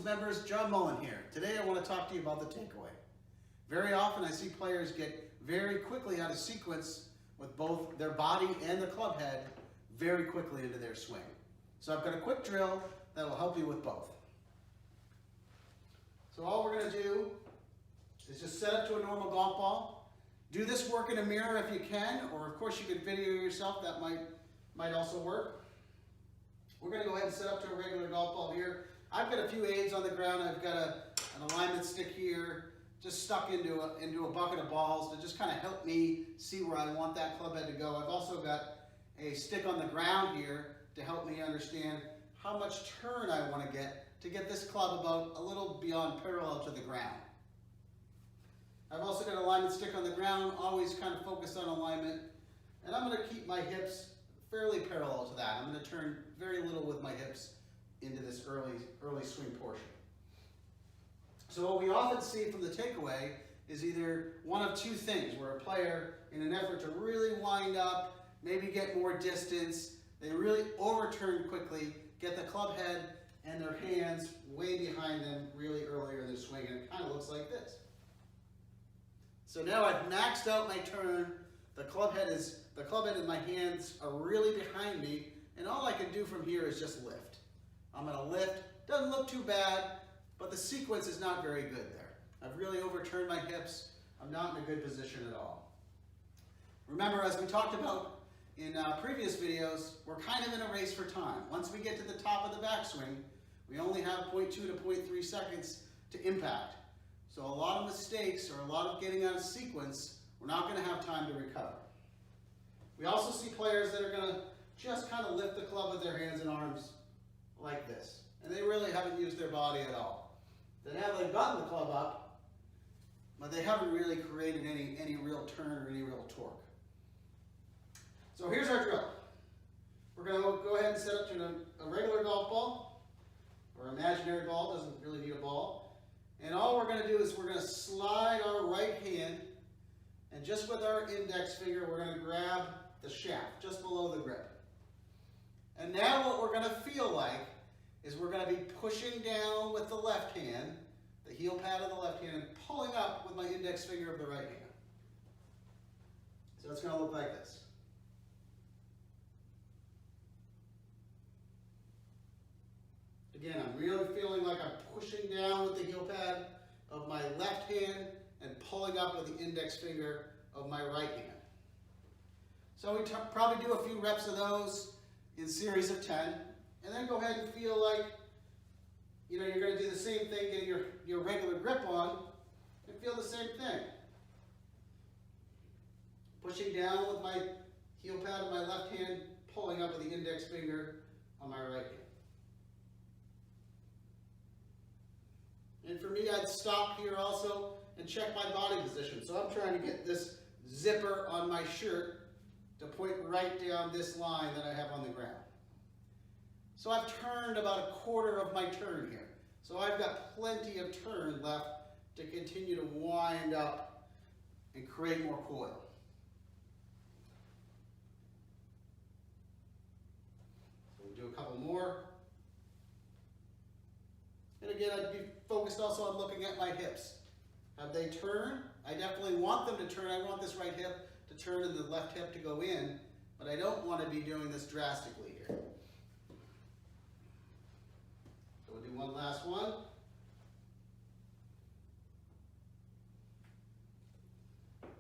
members, John Mullen here. Today I want to talk to you about the takeaway. Very often I see players get very quickly out of sequence with both their body and the club head very quickly into their swing. So I've got a quick drill that will help you with both. So all we're going to do is just set up to a normal golf ball. Do this work in a mirror if you can, or of course you could video yourself, that might also work. We're going to go ahead and set up to a regular golf ball here. I've got a few aids on the ground. I've got an alignment stick here, just stuck into a bucket of balls to just kind of help me see where I want that club head to go. I've also got a stick on the ground here to help me understand how much turn I want to get this club about a little beyond parallel to the ground. I've also got an alignment stick on the ground, always kind of focused on alignment, and I'm going to keep my hips fairly parallel to that. I'm going to turn very little with my hips into this early swing portion. So what we often see from the takeaway is either one of two things, where a player, in an effort to really wind up, maybe get more distance, they really overturn quickly, get the club head and their hands way behind them really earlier in the swing, and it kind of looks like this. So now I've maxed out my turn, the club head and my hands are really behind me, and all I can do from here is just lift. I'm going to lift, doesn't look too bad, but the sequence is not very good there. I've really overturned my hips. I'm not in a good position at all. Remember, as we talked about in previous videos, we're kind of in a race for time. Once we get to the top of the backswing, we only have 0.2 to 0.3 seconds to impact. So a lot of mistakes or a lot of getting out of sequence, we're not going to have time to recover. We also see players that are going to just kind of lift the club with their hands and arms like this. And they really haven't used their body at all. Then now they've gotten the club up, but they haven't really created any real turn or any real torque. So here's our drill. We're going to go ahead and set up to a regular golf ball, or imaginary ball, doesn't really need a ball. And all we're going to do is we're going to slide our right hand, and just with our index finger, we're going to grab the shaft, just below the grip. And now what we're going to feel like is we're going to be pushing down with the left hand, the heel pad of the left hand, and pulling up with my index finger of the right hand. So it's going to look like this. Again, I'm really feeling like I'm pushing down with the heel pad of my left hand and pulling up with the index finger of my right hand. So we probably do a few reps of those in series of 10, and then go ahead and feel like you're going to do the same thing, get your regular grip on, and feel the same thing. Pushing down with my heel pad of my left hand, pulling up with the index finger on my right hand. And for me, I'd stop here also and check my body position. So I'm trying to get this zipper on my shirt to point right down this line that I have on the ground. So I've turned about a quarter of my turn here. So I've got plenty of turn left to continue to wind up and create more coil. So we'll do a couple more. And again, I'd be focused also on looking at my hips. Have they turned? I definitely want them to turn. I want this right hip to turn and the left hip to go in, but I don't want to be doing this drastically here. So we'll do one last one.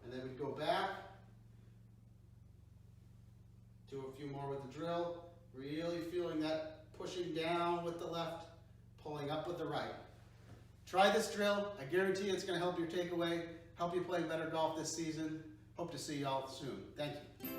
And then we go back, do a few more with the drill, really feeling that pushing down with the left, pulling up with the right. Try this drill. I guarantee it's going to help your takeaway, help you play better golf this season. Hope to see you all soon. Thank you.